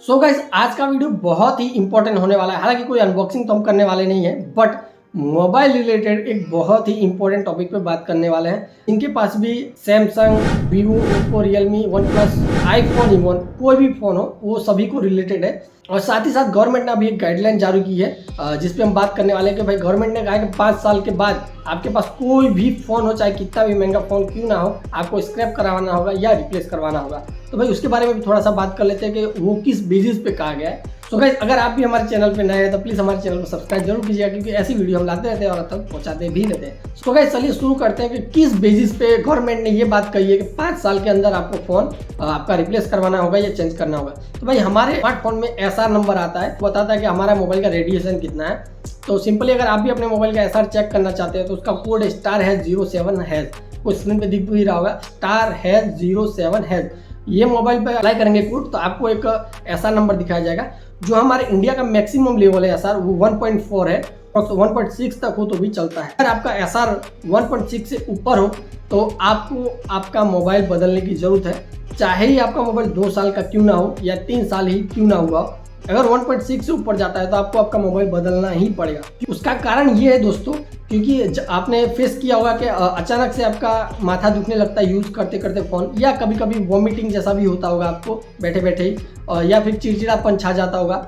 So guys, आज का video बहुत ही इंपॉर्टेंट होने वाला है। हालांकि कोई अनबॉक्सिंग तो हम करने वाले नहीं है, बट मोबाइल रिलेटेड एक बहुत ही इंपॉर्टेंट टॉपिक पे बात करने वाले हैं। इनके पास भी Samsung, Vivo, Oppo, Realme, one plus, iPhone, even कोई भी फोन हो, वो सभी को रिलेटेड है। और साथ ही साथ गवर्नमेंट ने अभी एक गाइडलाइन जारी की है, जिसपे हम बात करने वाले हैं कि भाई गवर्नमेंट ने कहा है कि 5 साल के बाद आपके पास कोई भी फोन हो, चाहे कितना भी महंगा फोन क्यों ना हो, आपको स्क्रैप करवाना होगा या रिप्लेस करवाना होगा। तो भाई उसके बारे में भी थोड़ा सा बात कर लेते हैं कि वो किस बेसिस पे कहा गया है। तो गाइस, अगर आप भी हमारे चैनल पे नए हैं तो प्लीज़ हमारे चैनल को सब्सक्राइब जरूर कीजिएगा, क्योंकि ऐसी वीडियो हम लाते रहते हैं और आप तक पहुंचाते भी रहते हैं। तो गाइस, चलिए शुरू करते हैं कि किस बेसिस पे गवर्नमेंट ने ये बात कही है कि 5 साल के अंदर आपको फोन आपका रिप्लेस करवाना होगा या चेंज करना होगा। तो भाई हमारे स्मार्टफोन में ऐसा नंबर आता है, बताता है कि हमारा मोबाइल का रेडिएशन कितना है। तो सिंपली अगर आप भी अपने मोबाइल का एसआर चेक करना चाहते हैं तो उसका कोड *#07#, को स्क्रीन पे दिख भी रहा होगा, *#07#। ये मोबाइल पे अप्लाई करेंगे कोड तो आपको एक ऐसा नंबर दिखाया जाएगा। जो हमारे इंडिया का मैक्सिमम लेवल है एसआर, वो 1.4 है, और 1.6 तक हो तो भी चलता है। अगर आपका एसआर 1.6 से ऊपर हो तो आपको आपका मोबाइल बदलने की जरूरत है, चाहे ही आपका मोबाइल 2 साल का क्यों ना हो या 3 साल ही क्यों ना हुआ। अगर 1.6 से ऊपर जाता है तो आपको आपका मोबाइल बदलना ही पड़ेगा। उसका कारण ये है दोस्तों, क्योंकि आपने फेस किया होगा कि अचानक से आपका माथा दुखने लगता है यूज़ करते करते फ़ोन, या कभी कभी वॉमिटिंग जैसा भी होता होगा आपको बैठे बैठे ही, या फिर चिड़चिड़ापन छा जाता होगा।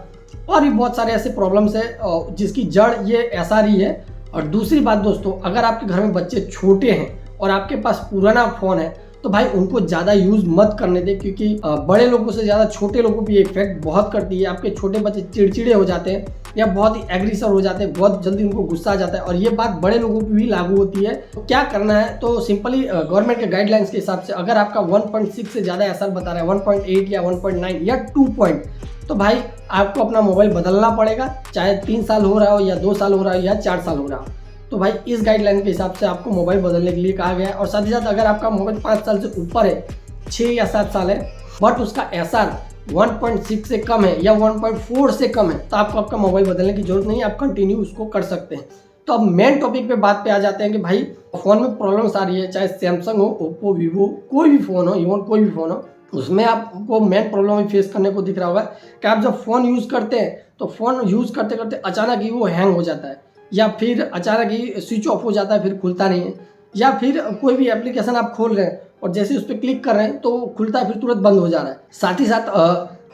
और भी बहुत सारे ऐसे प्रॉब्लम्स है जिसकी जड़ ये ऐसा ही है। और दूसरी बात दोस्तों, अगर आपके घर में बच्चे छोटे हैं और आपके पास पुराना फ़ोन है तो भाई उनको ज़्यादा यूज़ मत करने दें, क्योंकि बड़े लोगों से ज़्यादा छोटे लोगों पे इफेक्ट बहुत करती है। आपके छोटे बच्चे चिड़चिड़े हो जाते हैं या बहुत ही एग्रेसिव हो जाते हैं, बहुत जल्दी उनको गुस्सा आ जाता है, और ये बात बड़े लोगों पे भी लागू होती है। तो क्या करना है, तो सिंपली गवर्नमेंट के गाइडलाइंस के हिसाब से अगर आपका 1.6 से ज़्यादा एसआर बता रहा है, 1.8 या 1.9 या 2 पॉइंट, तो भाई आपको अपना मोबाइल बदलना पड़ेगा, चाहे 3 साल हो रहा हो या 2 साल हो रहा हो या 4 साल हो रहा हो। तो भाई इस गाइडलाइन के हिसाब से आपको मोबाइल बदलने के लिए कहा गया है। और साथ ही साथ अगर आपका मोबाइल 5 साल से ऊपर है, 6 या 7 साल है, बट उसका एसआर 1.6 से कम है या 1.4 से कम है, तो आपको आपका मोबाइल बदलने की जरूरत नहीं है, आप कंटिन्यू उसको कर सकते हैं। तो अब मेन टॉपिक पे बात पे आ जाते हैं कि भाई फ़ोन में प्रॉब्लम्स आ रही है, चाहे सैमसंग हो, ओप्पो, वीवो, कोई भी फ़ोन हो, इवन कोई भी फ़ोन हो, उसमें आपको मेन प्रॉब्लम फेस करने को दिख रहा होगा कि आप जब फ़ोन यूज़ करते हैं तो फ़ोन यूज़ करते करते अचानक ही वो हैंग हो जाता है, या फिर अचानक ही स्विच ऑफ हो जाता है, फिर खुलता नहीं है। या फिर कोई भी एप्लीकेशन आप खोल रहे हैं और जैसे उस पर क्लिक कर रहे हैं तो खुलता है, फिर तुरंत बंद हो जा रहा है। साथ ही साथ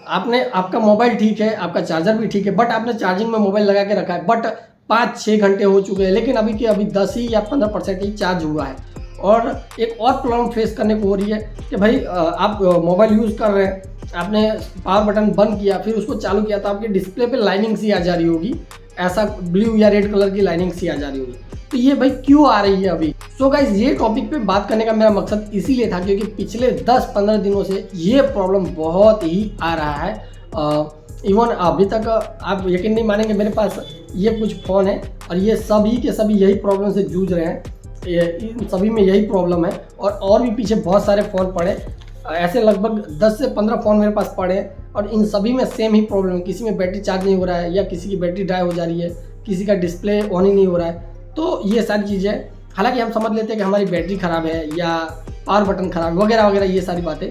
आपने आपका मोबाइल ठीक है, आपका चार्जर भी ठीक है, बट आपने चार्जिंग में मोबाइल लगा के रखा है, बट 5-6 घंटे हो चुके हैं, लेकिन अभी 10 ही या 15% ही चार्ज हुआ है। और एक और प्रॉब्लम फेस करने को हो रही है कि भाई आप मोबाइल यूज़ कर रहे हैं, आपने पावर बटन बंद किया, फिर उसको चालू किया तो आपके डिस्प्ले पे लाइनिंग सी आ जा रही होगी, ऐसा ब्लू या रेड कलर की लाइनिंग सी आ जा रही होगी। तो ये भाई क्यों आ रही है अभी? सो गाइस, ये टॉपिक पे बात करने का मेरा मकसद इसीलिए था क्योंकि पिछले 10-15 दिनों से ये प्रॉब्लम बहुत ही आ रहा है। इवन अभी तक आप यकीन नहीं मानेंगे, मेरे पास ये कुछ फ़ोन है और ये सभी के सभी यही प्रॉब्लम से जूझ रहे हैं। इन सभी में यही प्रॉब्लम है, और भी पीछे बहुत सारे फ़ोन पड़े, ऐसे लगभग 10 से 15 फ़ोन मेरे पास पड़े हैं, और इन सभी में सेम ही प्रॉब्लम है। किसी में बैटरी चार्ज नहीं हो रहा है, या किसी की बैटरी ड्राई हो जा रही है, किसी का डिस्प्ले ऑन ही नहीं हो रहा है। तो ये सारी चीज़ें, हालांकि हम समझ लेते हैं कि हमारी बैटरी ख़राब है या पावर बटन ख़राब वगैरह वगैरह, ये सारी बातें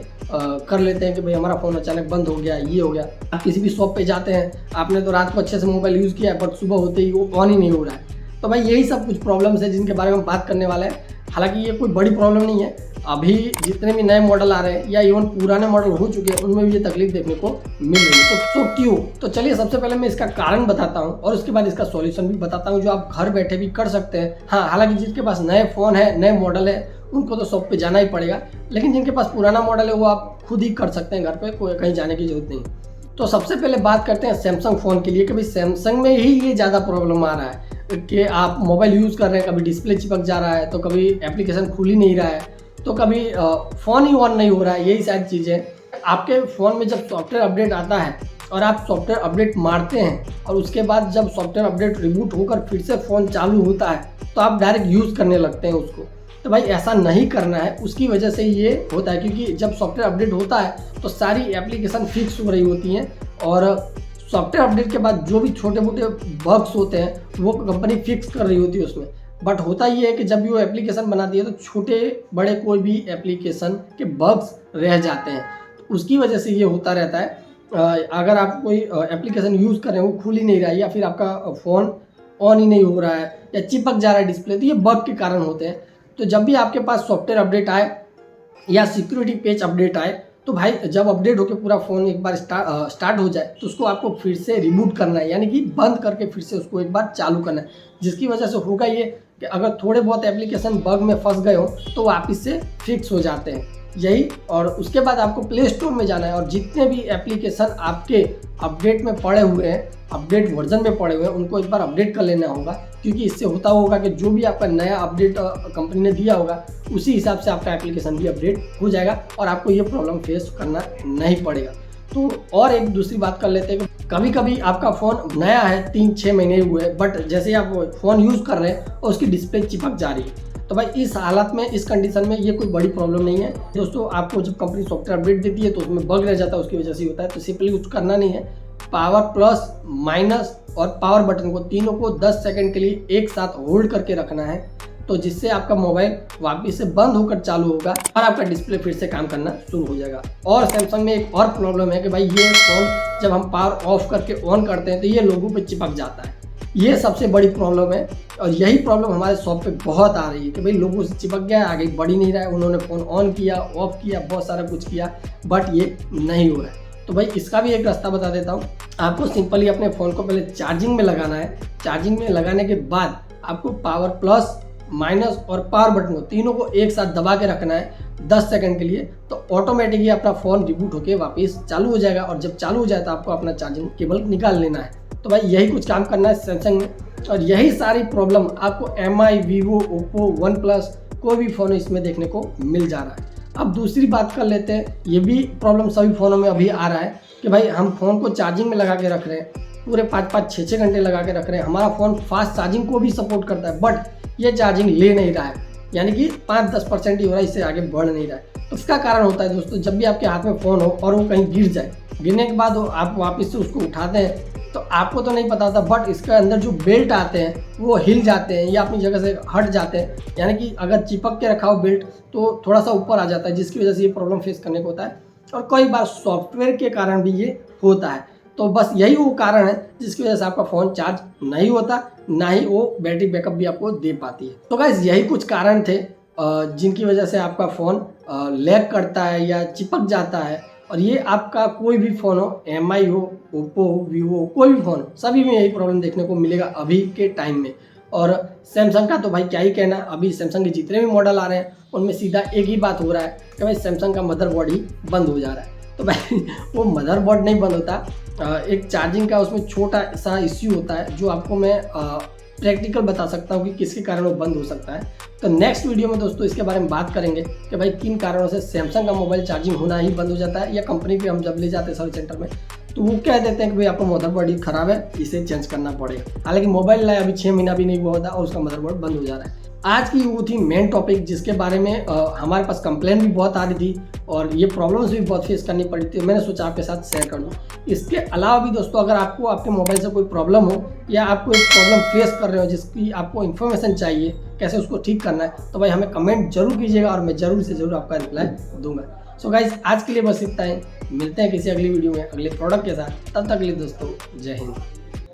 कर लेते हैं कि भाई हमारा फ़ोन अचानक बंद हो गया, ये हो गया। आप किसी भी शॉप पे जाते हैं, आपने तो रात को अच्छे से मोबाइल यूज़ किया है, बट सुबह होते ही वो ऑन ही नहीं हो रहा है। तो भाई यही सब कुछ प्रॉब्लम्स है जिनके बारे में हम बात करने वाले हैं। हालांकि ये कोई बड़ी प्रॉब्लम नहीं है, अभी जितने भी नए मॉडल आ रहे हैं या इवन पुराने मॉडल हो चुके हैं उनमें भी ये तकलीफ देखने को मिल रही है। तो क्यों? तो चलिए सबसे पहले मैं इसका कारण बताता हूँ और उसके बाद इसका सॉल्यूशन भी बताता हूँ, जो आप घर बैठे भी कर सकते हैं। हाँ, हालांकि जिनके पास नए फ़ोन है, नए मॉडल है, उनको तो शॉप पे जाना ही पड़ेगा, लेकिन जिनके पास पुराना मॉडल है वो आप खुद ही कर सकते हैं घर पे, कोई कहीं जाने की जरूरत नहीं। तो सबसे पहले बात करते हैं सैमसंग फ़ोन के लिए कि भाई सैमसंग में ही ये ज़्यादा प्रॉब्लम आ रहा है कि आप मोबाइल यूज़ कर रहे हैं, कभी डिस्प्ले चिपक जा रहा है, तो कभी एप्लीकेशन खुल ही नहीं रहा है, तो कभी फ़ोन ही ऑन नहीं हो रहा है। यही सारी चीज़ें आपके फ़ोन में जब सॉफ्टवेयर अपडेट आता है और आप सॉफ्टवेयर अपडेट मारते हैं और उसके बाद जब सॉफ्टवेयर अपडेट रिबूट होकर फिर से फ़ोन चालू होता है तो आप डायरेक्ट यूज़ करने लगते हैं उसको। तो भाई ऐसा नहीं करना है, उसकी वजह से ये होता है, क्योंकि जब सॉफ्टवेयर अपडेट होता है तो सारी एप्लीकेशन फिक्स हो रही होती हैं, और सॉफ्टवेयर अपडेट के बाद जो भी छोटे मोटे बग्स होते हैं वो कंपनी फिक्स कर रही होती है उसमें। बट होता ये है कि जब भी वो एप्लीकेशन बनाती है तो छोटे बड़े कोई भी एप्लीकेशन के बग्स रह जाते हैं, तो उसकी वजह से ये होता रहता है। अगर आप कोई एप्लीकेशन यूज़ कर रहे हो वो खुल ही नहीं रहा है या फिर आपका फ़ोन ऑन ही नहीं हो रहा है या चिपक जा रहा है डिस्प्ले, तो ये बग के कारण होते हैं। तो जब भी आपके पास सॉफ्टवेयर अपडेट आए या सिक्योरिटी पैच अपडेट आए, तो भाई जब अपडेट होकर पूरा फ़ोन एक बार स्टार्ट हो जाए तो उसको आपको फिर से रिबूट करना है, यानी कि बंद करके फिर से उसको एक बार चालू करना है। जिसकी वजह से होगा ये कि अगर थोड़े बहुत एप्लीकेशन बग में फंस गए हो तो वापस से फिक्स हो जाते हैं यही। और उसके बाद आपको प्ले स्टोर में जाना है और जितने भी एप्लीकेशन आपके अपडेट में पड़े हुए हैं, अपडेट वर्जन में पड़े हुए हैं, उनको एक बार अपडेट कर लेना होगा। क्योंकि इससे होता होगा कि जो भी आपका नया अपडेट कंपनी ने दिया होगा उसी हिसाब से आपका एप्लीकेशन भी अपडेट हो जाएगा और आपको ये प्रॉब्लम फेस करना नहीं पड़ेगा। तो और एक दूसरी बात कर लेते हैं कि कभी कभी आपका फ़ोन नया है, 3-6 महीने हुए, बट जैसे ही आप फ़ोन यूज़ कर रहे हैं और उसकी डिस्प्ले चिपक जा रही है, तो भाई इस हालत में, इस कंडीशन में ये कोई बड़ी प्रॉब्लम नहीं है दोस्तों। आपको जब कंपनी सॉफ्टवेयर अपडेट देती है तो उसमें बग रह जाता है, उसकी वजह से होता है। तो सिंपली कुछ करना नहीं है, पावर प्लस, माइनस और पावर बटन को तीनों को 10 सेकंड के लिए एक साथ होल्ड करके रखना है, तो जिससे आपका मोबाइल वापस से बंद होकर चालू होगा और आपका डिस्प्ले फिर से काम करना शुरू हो जाएगा। और सैमसंग में एक और प्रॉब्लम है कि भाई ये फ़ोन जब हम पावर ऑफ करके ऑन करते हैं तो ये लोगों पे चिपक जाता है। ये सबसे बड़ी प्रॉब्लम है और यही प्रॉब्लम हमारे शॉप पे बहुत आ रही है कि भाई लोगों से चिपक गया है, आगे बढ़ ही नहीं रहा है। उन्होंने फ़ोन ऑन किया, ऑफ किया, बहुत सारा कुछ किया, बट ये नहीं हो रहा है। तो भाई इसका भी एक रास्ता बता देता हूँ। आपको सिंपली अपने फ़ोन को पहले चार्जिंग में लगाना है। चार्जिंग में लगाने के बाद आपको पावर प्लस, माइनस और पावर बटन को तीनों को एक साथ दबा के रखना है 10 सेकंड के लिए, तो ऑटोमेटिकली अपना फ़ोन रिबूट होकर वापस चालू हो जाएगा। और जब चालू हो जाए तो आपको अपना चार्जिंग केबल निकाल लेना है। तो भाई यही कुछ काम करना है सैमसंग में और यही सारी प्रॉब्लम आपको MI, Vivo, Oppo, one plus कोई भी फ़ोन इसमें देखने को मिल जा रहा है। अब दूसरी बात कर लेते हैं, ये भी प्रॉब्लम सभी फ़ोनों में अभी आ रहा है कि भाई हम फ़ोन को चार्जिंग में लगा के रख रहे हैं, पूरे 5-5, 6-6 घंटे लगा के रख रहे हैं। हमारा फ़ोन फास्ट चार्जिंग को भी सपोर्ट करता है, बट ये चार्जिंग ले नहीं रहा है, यानी कि 5-10% ही हो रहा है, इससे आगे बढ़ नहीं रहा है। तो इसका कारण होता है दोस्तों, जब भी आपके हाथ में फ़ोन हो और वो कहीं गिर जाए, गिरने के बाद आप वापस से उसको उठाते हैं तो आपको तो नहीं पता होता, बट इसके अंदर जो बेल्ट आते हैं वो हिल जाते हैं या अपनी जगह से हट जाते हैं। यानी कि अगर चिपक के रखा हो बेल्ट तो थोड़ा सा ऊपर आ जाता है, जिसकी वजह से ये प्रॉब्लम फेस करने को होता है। और कई बार सॉफ्टवेयर के कारण भी ये होता है। तो बस यही वो कारण है जिसकी वजह से आपका फ़ोन चार्ज नहीं होता, ना ही वो बैटरी बैकअप भी आपको दे पाती है। तो गाइस यही कुछ कारण थे जिनकी वजह से आपका फ़ोन लैग करता है या चिपक जाता है। और ये आपका कोई भी फ़ोन हो, MI हो, ओप्पो हो, वीवो हो, कोई भी फ़ोन हो, सभी में यही प्रॉब्लम देखने को मिलेगा अभी के टाइम में। और सैमसंग का तो भाई क्या ही कहना, अभी सैमसंग के जितने भी मॉडल आ रहे हैं उनमें सीधा एक ही बात हो रहा है कि भाई सैमसंग का मदरबोर्ड ही बंद हो जा रहा है। तो भाई वो मदरबोर्ड नहीं बंद होता, एक चार्जिंग का उसमें छोटा सा इश्यू होता है जो आपको मैं प्रैक्टिकल बता सकता हूँ कि किसके कारण वो बंद हो सकता है। तो नेक्स्ट वीडियो में दोस्तों इसके बारे में बात करेंगे कि भाई किन कारणों से सैमसंग का मोबाइल चार्जिंग होना ही बंद हो जाता है, या कंपनी पे हम जब ले जाते हैं सर्विस सेंटर में तो वो कह देते हैं कि भाई आपका मदरबोर्ड ही खराब है, इसे चेंज करना पड़ेगा। हालांकि मोबाइल लाए अभी 6 महीना भी नहीं हुआ होता और उसका मदरबोर्ड बंद हो जा रहा है। आज की वो थी मेन टॉपिक जिसके बारे में हमारे पास कंप्लेन भी बहुत आ रही थी और ये प्रॉब्लम्स भी बहुत फेस करनी पड़ी थी। मैंने सोचा आपके साथ शेयर कर दूँ। इसके अलावा भी दोस्तों अगर आपको आपके मोबाइल से कोई प्रॉब्लम हो या आपको एक प्रॉब्लम फेस कर रहे हो जिसकी आपको इन्फॉर्मेशन चाहिए कैसे उसको ठीक करना है, तो भाई हमें कमेंट जरूर कीजिएगा और मैं जरूर से जरूर आपका रिप्लाई दूंगा। सो गाइज आज के लिए बस इतना ही, मिलते हैं किसी अगली वीडियो में अगले प्रोडक्ट के साथ। तब तक के लिए दोस्तों जय हिंद।